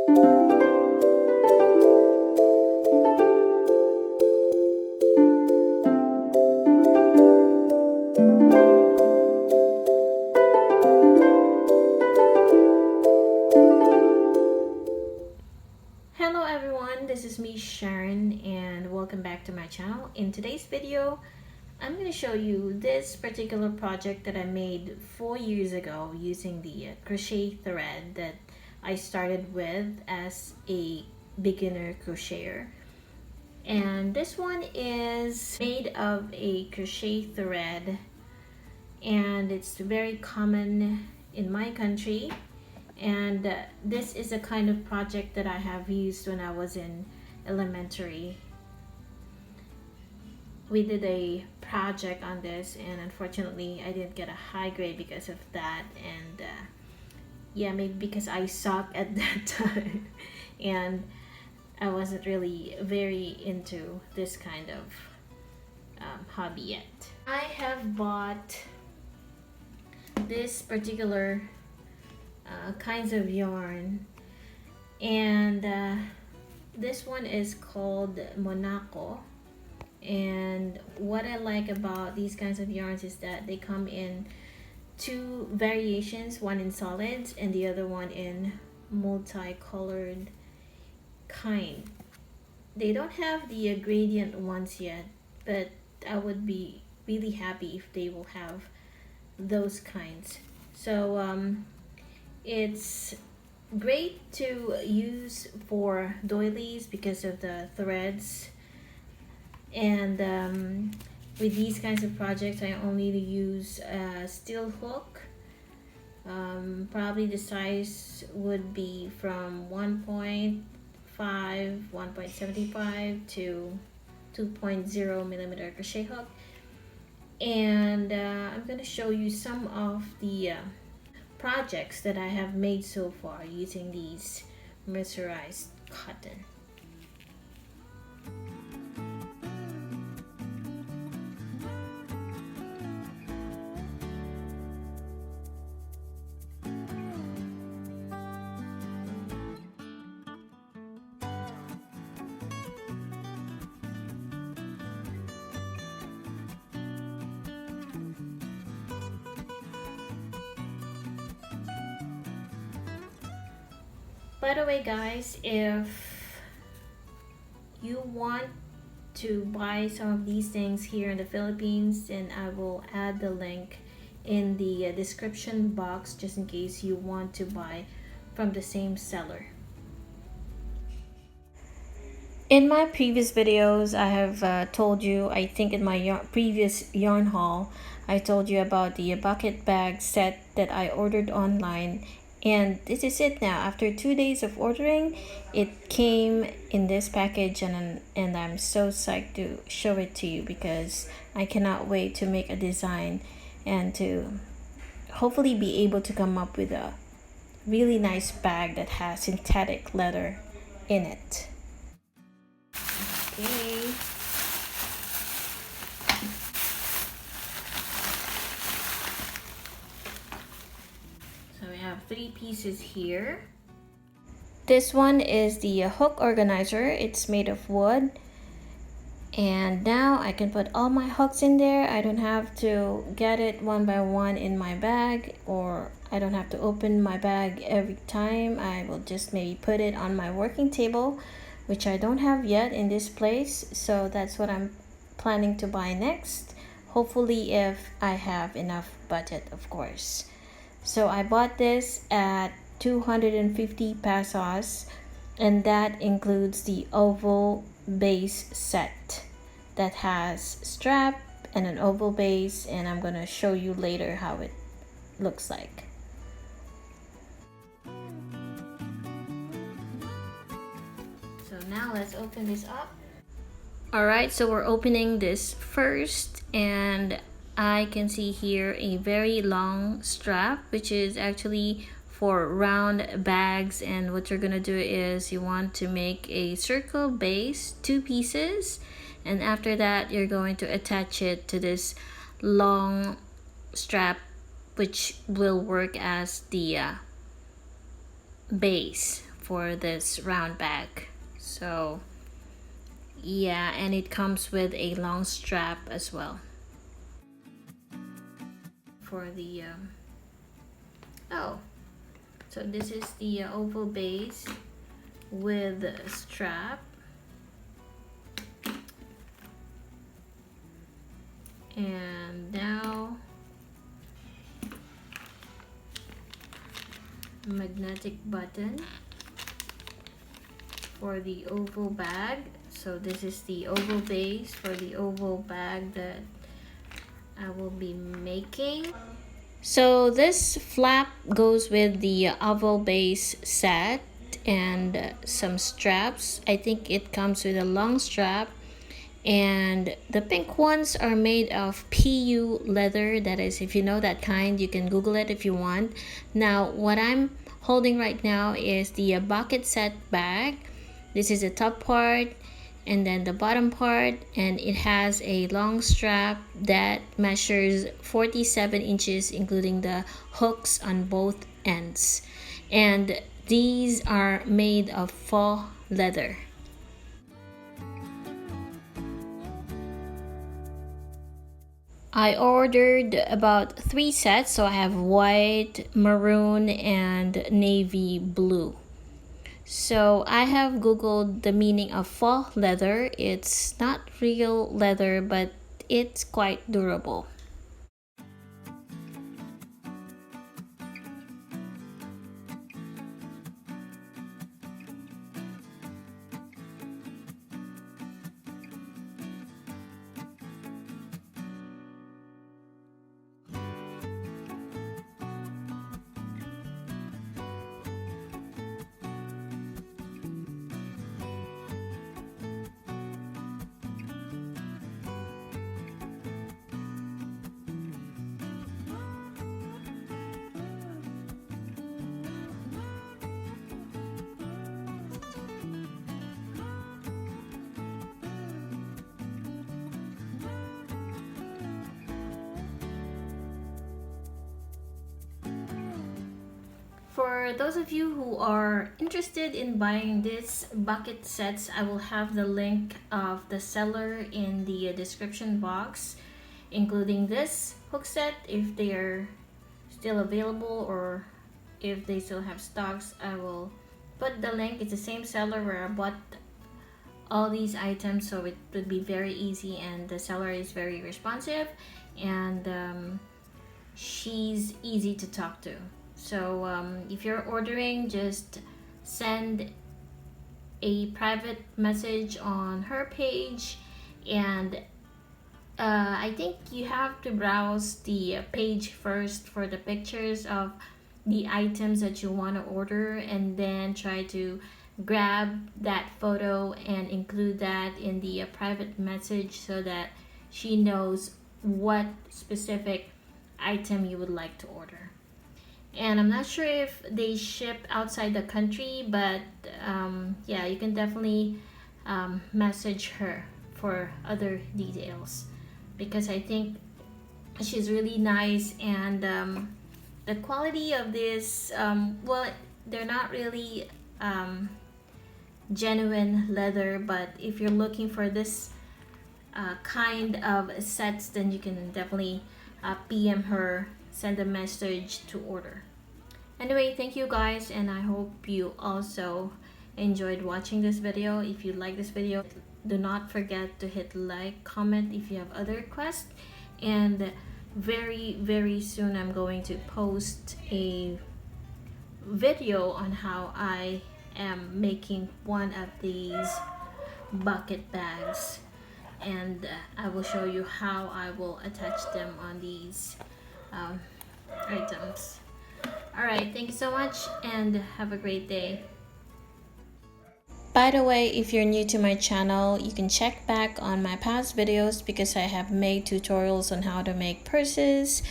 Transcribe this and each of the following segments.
Hello everyone, this is me Sharon and welcome back to my channel. In today's video, I'm going to show you this particular project that I made 4 years ago using the crochet thread that I started with as a beginner crocheter. And this one is made of a crochet thread and it's very common in my country. And this is a kind of project that I have used when I was in elementary. We did a project on this and unfortunately I didn't get a high grade because of that, and yeah, maybe because I sucked at that time and I wasn't really very into this kind of hobby yet. I have bought this particular kinds of yarn, and this one is called Monaco. And what I like about these kinds of yarns is that they come in two variations, one in solids and the other one in multicolored kind. They don't have the gradient ones yet, but I would be really happy if they will have those kinds. So it's great to use for doilies because of the threads, and with these kinds of projects I only use a steel hook. Probably the size would be from 1.5, 1.75 to 2.0 millimeter crochet hook. And I'm going to show you some of the projects that I have made so far using these mercerized cotton. By the way guys, if you want to buy some of these things here in the Philippines, then I will add the link in the description box just in case you want to buy from the same seller. In my previous videos, I have told you, I think in my previous yarn haul, I told you about the bucket bag set that I ordered online. And this is it now. After 2 days of ordering, it came in this package, and I'm so psyched to show it to you because I cannot wait to make a design and to hopefully be able to come up with a really nice bag that has synthetic leather in it. Okay. So we have 3 pieces here. This one is the hook organizer. It's made of wood. And now I can put all my hooks in there. I don't have to get it one by one in my bag, or I don't have to open my bag every time. I will just maybe put it on my working table, which I don't have yet in this place. So that's what I'm planning to buy next. Hopefully if I have enough budget, of course. So I bought this at 250 pesos, and that includes the oval base set that has strap and an oval base, and I'm gonna show you later how it looks like. So now let's open this up. Alright, so we're opening this first, and I can see here a very long strap, which is actually for round bags. And what you're gonna do is you want to make a circle base, 2 pieces, and after that you're going to attach it to this long strap, which will work as the base for this round bag. So yeah, and it comes with a long strap as well for the oh, so this is the oval base with a strap, and now magnetic button for the oval bag. So this is the oval base for the oval bag that I will be making. So this flap goes with the oval base set and some straps. I think it comes with a long strap, and the pink ones are made of PU leather. That is, if you know that kind, you can Google it if you want. Now what I'm holding right now is the bucket set bag. This is the top part and then the bottom part, and it has a long strap that measures 47 inches including the hooks on both ends, and these are made of faux leather. I ordered about 3 sets, so I have white, maroon, and navy blue. So I have googled the meaning of faux leather. It's not real leather, but it's quite durable. For those of you who are interested in buying these bucket sets, I will have the link of the seller in the description box, including this hook set if they are still available, or if they still have stocks. I will put the link. It's the same seller where I bought all these items, so it would be very easy, and the seller is very responsive, and she's easy to talk to. So if you're ordering, just send a private message on her page, and I think you have to browse the page first for the pictures of the items that you want to order, and then try to grab that photo and include that in the private message so that she knows what specific item you would like to order. And I'm not sure if they ship outside the country, but yeah, you can definitely message her for other details, because I think she's really nice, and the quality of this, well, they're not really genuine leather, but if you're looking for this kind of sets, then you can definitely PM her, send a message to order. Anyway, thank you guys, and I hope you also enjoyed watching this video. If you like this video, do not forget to hit like, comment if you have other requests, and very soon I'm going to post a video on how I am making one of these bucket bags, and I will show you how I will attach them on these items. Alright, thank you so much, and have a great day. By the way, if you're new to my channel, you can check back on my past videos, because I have made tutorials on how to make purses,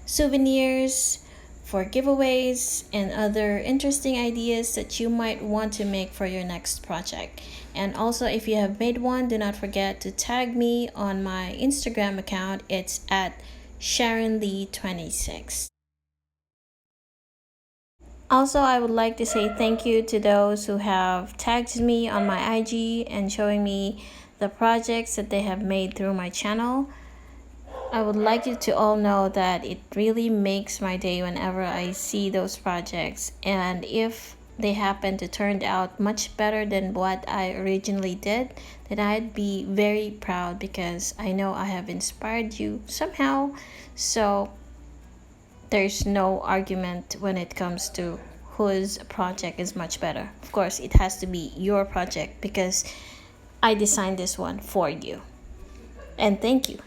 souvenirs, for giveaways, and other interesting ideas that you might want to make for your next project. And also, if you have made one, do not forget to tag me on my Instagram account. It's at SharonLee26. Also, I would like to say thank you to those who have tagged me on my IG and showing me the projects that they have made through my channel. I would like you to all know that it really makes my day whenever I see those projects, and if they happen to turn out much better than what I originally did, then I'd be very proud because I know I have inspired you somehow. So there's no argument when it comes to whose project is much better. Of course, it has to be your project because I designed this one for you. And thank you.